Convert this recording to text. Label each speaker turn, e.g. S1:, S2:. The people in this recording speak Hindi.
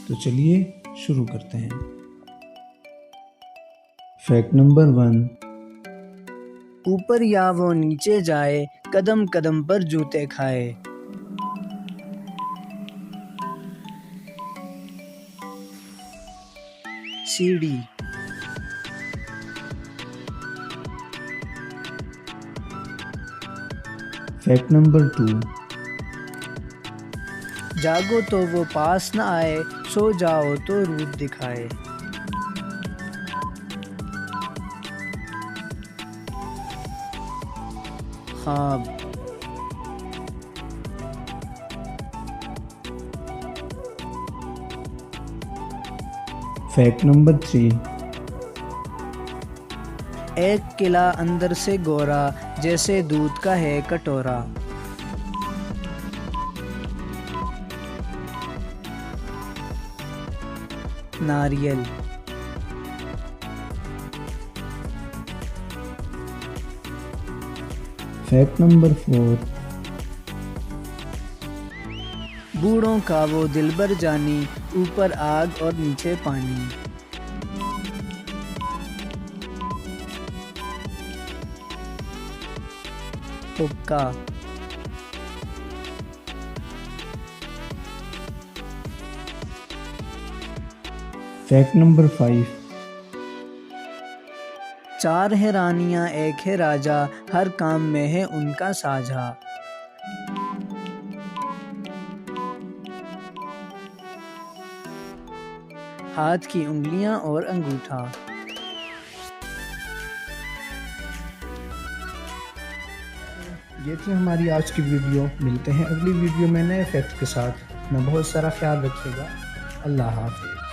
S1: तो चलिए शुरू करते हैं। Fact number 1।
S2: ऊपर या वो नीचे जाए, कदम कदम पर जूते खाए। सीढ़ी।
S1: Fact number 2।
S2: जागो तो वो पास न आए, सो जाओ तो रूप दिखाए। ख्वाब।
S1: Fact number 3।
S2: एक किला अंदर से गोरा, जैसे दूध का है कटोरा। नारियल।
S1: Fact number 4।
S2: बूढ़ों का वो दिलबर जानी, ऊपर आग और नीचे पानी। हुक्का।
S1: Fact number 5।
S2: 4 है रानियां, एक है राजा, हर काम में है उनका साझा। हाथ की उंगलियां और अंगूठा।
S1: ये थी हमारी आज की वीडियो। मिलते हैं अगली वीडियो में नए फैक्ट के साथ। अपना बहुत सारा ख्याल रखिएगा। अल्लाह हाफ़िज़।